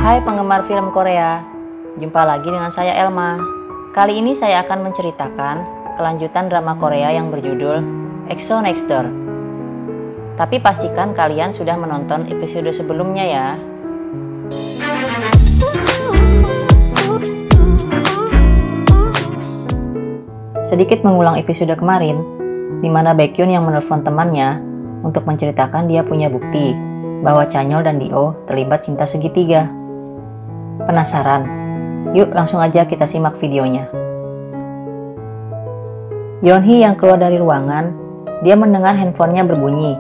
Hai penggemar film Korea, jumpa lagi dengan saya Elma. Kali ini saya akan menceritakan kelanjutan drama Korea yang berjudul EXO Next Door. Tapi pastikan kalian sudah menonton episode sebelumnya ya. Sedikit mengulang episode kemarin, di mana Baekhyun yang menelpon temannya untuk menceritakan dia punya bukti bahwa Chanyeol dan Dio terlibat cinta segitiga. Penasaran? Yuk langsung aja kita simak videonya. Yeonhee yang keluar dari ruangan, dia mendengar handphonenya berbunyi,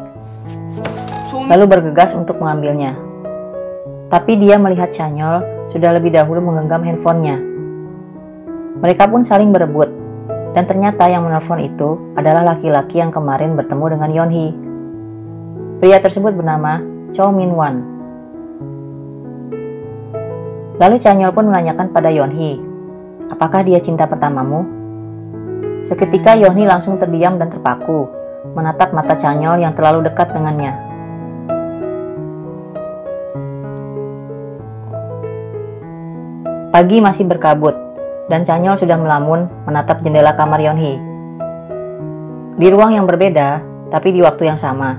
lalu bergegas untuk mengambilnya. Tapi dia melihat Chanyeol sudah lebih dahulu menggenggam handphonenya. Mereka pun saling berebut, dan ternyata yang menelpon itu adalah laki-laki yang kemarin bertemu dengan Yeonhee. Pria tersebut bernama Cho Min-wan. Lalu Chanyeol pun menanyakan pada Yeonhee, apakah dia cinta pertamamu? Seketika Yeonhee langsung terdiam dan terpaku, menatap mata Chanyeol yang terlalu dekat dengannya. Pagi masih berkabut, dan Chanyeol sudah melamun menatap jendela kamar Yeonhee. Di ruang yang berbeda, tapi di waktu yang sama,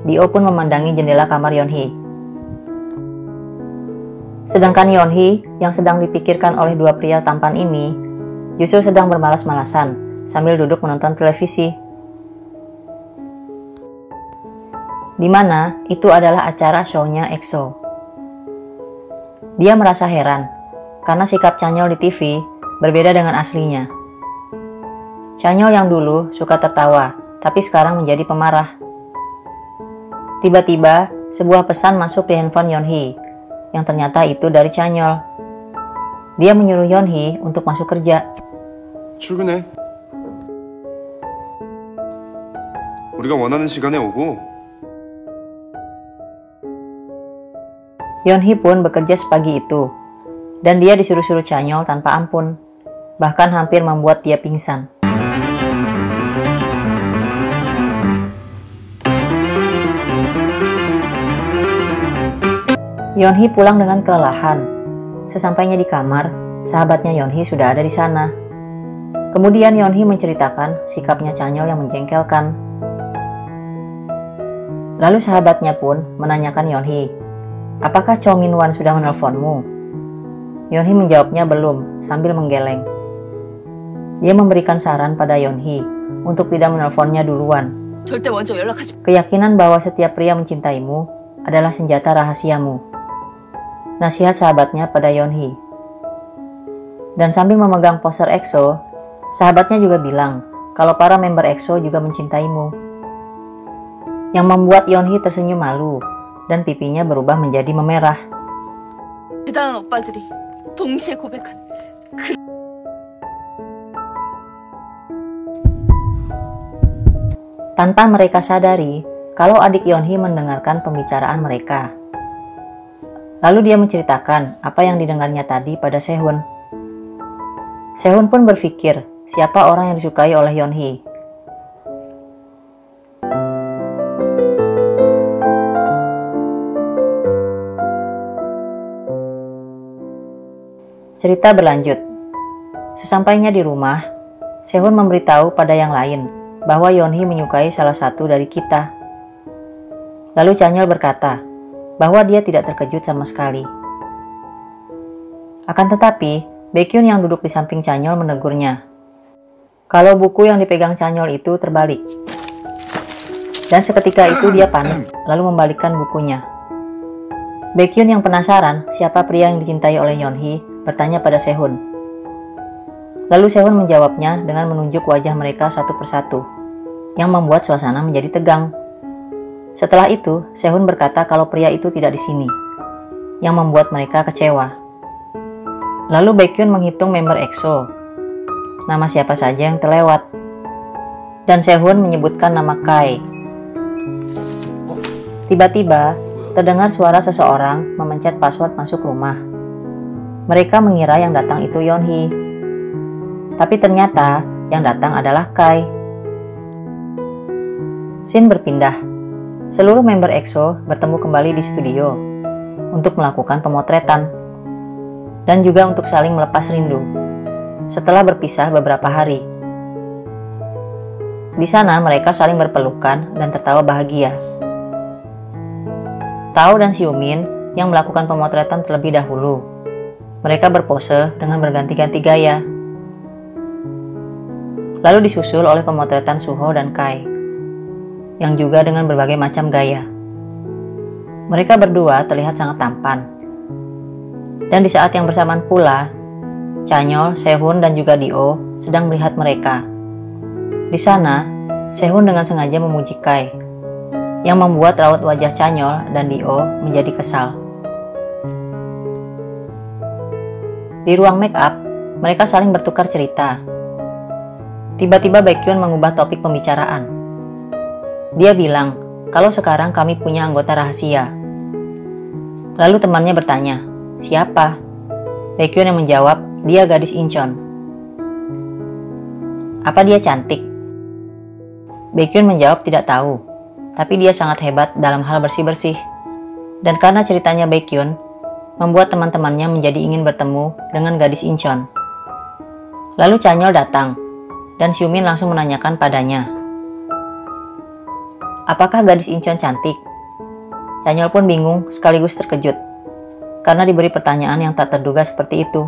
Dio pun memandangi jendela kamar Yeonhee. Sedangkan Yeonhee yang sedang dipikirkan oleh dua pria tampan ini justru sedang bermalas-malasan sambil duduk menonton televisi. Di mana itu adalah acara show-nya EXO. Dia merasa heran karena sikap Chanyeol di TV berbeda dengan aslinya. Chanyeol yang dulu suka tertawa, tapi sekarang menjadi pemarah. Tiba-tiba sebuah pesan masuk di handphone Yeonhee, yang ternyata itu dari Chanyeol. Dia menyuruh Yeonhee untuk masuk kerja. 출근해. 우리가 원하는 시간에 오고. Yeonhee pun bekerja sepagi itu, dan dia disuruh-suruh Chanyeol tanpa ampun, bahkan hampir membuat dia pingsan. Yeonhee pulang dengan kelelahan. Sesampainya di kamar, sahabatnya Yeonhee sudah ada di sana. Kemudian Yeonhee menceritakan sikapnya Chanyeol yang menjengkelkan. Lalu sahabatnya pun menanyakan Yeonhee, apakah Cho Min-wan sudah menelponmu? Yeonhee menjawabnya belum, sambil menggeleng. Dia memberikan saran pada Yeonhee untuk tidak menelponnya duluan. Keyakinan bahwa setiap pria mencintaimu adalah senjata rahasiamu. Nasihat sahabatnya pada Yeonhee. Dan sambil memegang poster EXO, sahabatnya juga bilang kalau para member EXO juga mencintaimu. Yang membuat Yeonhee tersenyum malu dan pipinya berubah menjadi memerah. 대단한 오빠들이 동시에 고백한. Tanpa mereka sadari kalau adik Yeonhee mendengarkan pembicaraan mereka. Lalu dia menceritakan apa yang didengarnya tadi pada Sehun. Sehun pun berpikir siapa orang yang disukai oleh Yeonhee. Cerita berlanjut. Sesampainya di rumah, Sehun memberitahu pada yang lain bahwa Yeonhee menyukai salah satu dari kita. Lalu Chanyeol berkata bahwa dia tidak terkejut sama sekali. Akan tetapi, Baekhyun yang duduk di samping Chanyeol menegurnya kalau buku yang dipegang Chanyeol itu terbalik. Dan seketika itu dia panik, lalu membalikkan bukunya. Baekhyun yang penasaran siapa pria yang dicintai oleh Yeonhee bertanya pada Sehun. Lalu Sehun menjawabnya dengan menunjuk wajah mereka satu persatu, yang membuat suasana menjadi tegang. Setelah itu, Sehun berkata kalau pria itu tidak di sini, yang membuat mereka kecewa. Lalu Baekhyun menghitung member EXO, nama siapa saja yang terlewat. Dan Sehun menyebutkan nama Kai. Tiba-tiba, terdengar suara seseorang memencet password masuk rumah. Mereka mengira yang datang itu Yeonhee. Tapi ternyata yang datang adalah Kai. Scene berpindah. Seluruh member EXO bertemu kembali di studio untuk melakukan pemotretan. dan juga untuk saling melepas rindu setelah berpisah beberapa hari. Di sana mereka saling berpelukan dan tertawa bahagia. Tao dan Xiumin yang melakukan pemotretan terlebih dahulu. Mereka berpose dengan berganti-ganti gaya. Lalu disusul oleh pemotretan Suho dan Kai, yang juga dengan berbagai macam gaya. Mereka berdua terlihat sangat tampan. Dan di saat yang bersamaan pula, Chanyeol, Sehun, dan juga Dio sedang melihat mereka. Di sana, Sehun dengan sengaja memuji Kai, yang membuat raut wajah Chanyeol dan Dio menjadi kesal. Di ruang make up, mereka saling bertukar cerita. Tiba-tiba Baekhyun mengubah topik pembicaraan. Dia bilang kalau sekarang kami punya anggota rahasia. Lalu temannya bertanya, siapa? Baekhyun yang menjawab, dia gadis Incheon. Apa dia cantik? Baekhyun menjawab tidak tahu, tapi dia sangat hebat dalam hal bersih-bersih. Dan karena ceritanya Baekhyun, membuat teman-temannya menjadi ingin bertemu dengan gadis Incheon. Lalu Chanyeol datang, dan Xiumin langsung menanyakan padanya, apakah gadis Incheon cantik? Chanyeol pun bingung sekaligus terkejut, karena diberi pertanyaan yang tak terduga seperti itu.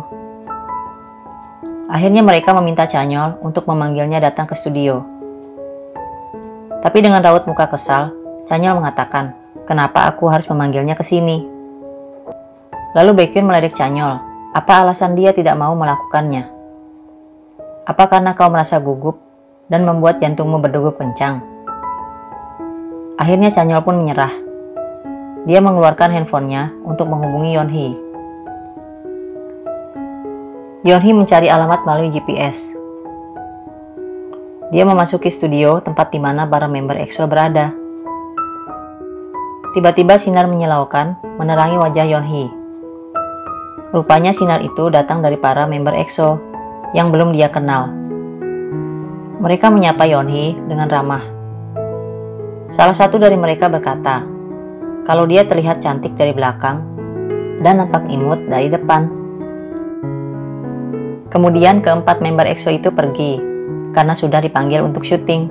Akhirnya mereka meminta Chanyeol untuk memanggilnya datang ke studio. Tapi dengan raut muka kesal, Chanyeol mengatakan, kenapa aku harus memanggilnya ke sini? Lalu Baekhyun melirik Chanyeol, apa alasan dia tidak mau melakukannya? Apa karena kau merasa gugup dan membuat jantungmu berdegup kencang? Akhirnya Chanyeol pun menyerah. Dia mengeluarkan handphonenya untuk menghubungi Yeonhee. Yeonhee mencari alamat melalui GPS. Dia memasuki studio tempat di mana para member EXO berada. Tiba-tiba sinar menyilaukan menerangi wajah Yeonhee. Rupanya sinar itu datang dari para member EXO yang belum dia kenal. Mereka menyapa Yeonhee dengan ramah. Salah satu dari mereka berkata, kalau dia terlihat cantik dari belakang dan nampak imut dari depan. Kemudian keempat member EXO itu pergi karena sudah dipanggil untuk syuting.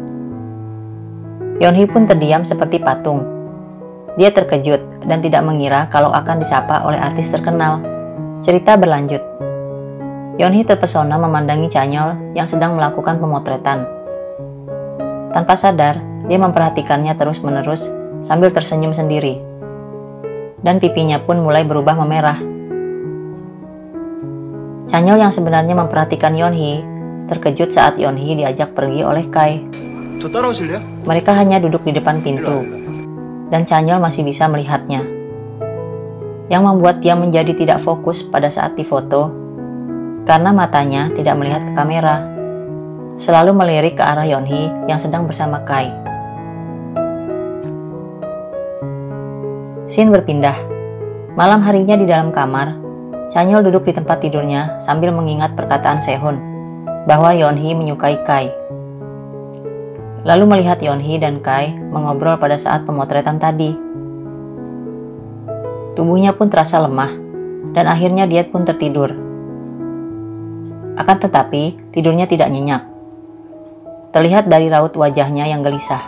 Yeonhee pun terdiam seperti patung. Dia terkejut dan tidak mengira kalau akan disapa oleh artis terkenal. Cerita berlanjut. Yeonhee terpesona memandangi Chanyeol yang sedang melakukan pemotretan. Tanpa sadar, dia memperhatikannya terus-menerus sambil tersenyum sendiri. Dan pipinya pun mulai berubah memerah. Chanyeol yang sebenarnya memperhatikan Yeonhee terkejut saat Yeonhee diajak pergi oleh Kai. 저 따라오실래요? Mereka hanya duduk di depan pintu, dan Chanyeol masih bisa melihatnya. Yang membuat dia menjadi tidak fokus pada saat difoto, karena matanya tidak melihat ke kamera, selalu melirik ke arah Yeonhee yang sedang bersama Kai. Scene berpindah. Malam harinya di dalam kamar, Chanyeol duduk di tempat tidurnya sambil mengingat perkataan Sehun bahwa Yeonhee menyukai Kai. Lalu melihat Yeonhee dan Kai mengobrol pada saat pemotretan tadi. Tubuhnya pun terasa lemah, dan akhirnya dia pun tertidur. Akan tetapi, tidurnya tidak nyenyak. Terlihat dari raut wajahnya yang gelisah.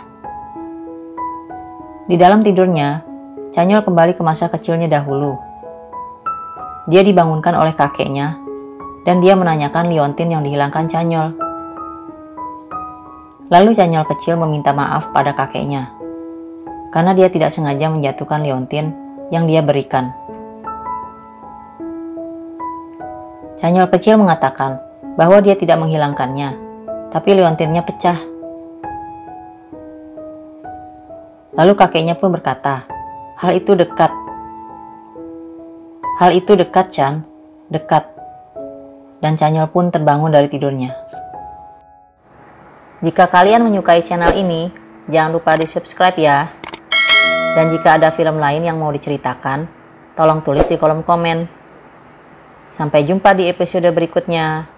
Di dalam tidurnya, Chanyeol kembali ke masa kecilnya dahulu. Dia dibangunkan oleh kakeknya, dan dia menanyakan liontin yang dihilangkan Chanyeol. Lalu Chanyeol kecil meminta maaf pada kakeknya, karena dia tidak sengaja menjatuhkan liontin yang dia berikan. Chanyeol kecil mengatakan bahwa dia tidak menghilangkannya, tapi liontinnya pecah. Lalu kakeknya pun berkata, hal itu dekat. Hal itu dekat, Chan. Dekat. Dan Chanyeol pun terbangun dari tidurnya. Jika kalian menyukai channel ini, jangan lupa di-subscribe ya. Dan jika ada film lain yang mau diceritakan, tolong tulis di kolom komen. Sampai jumpa di episode berikutnya.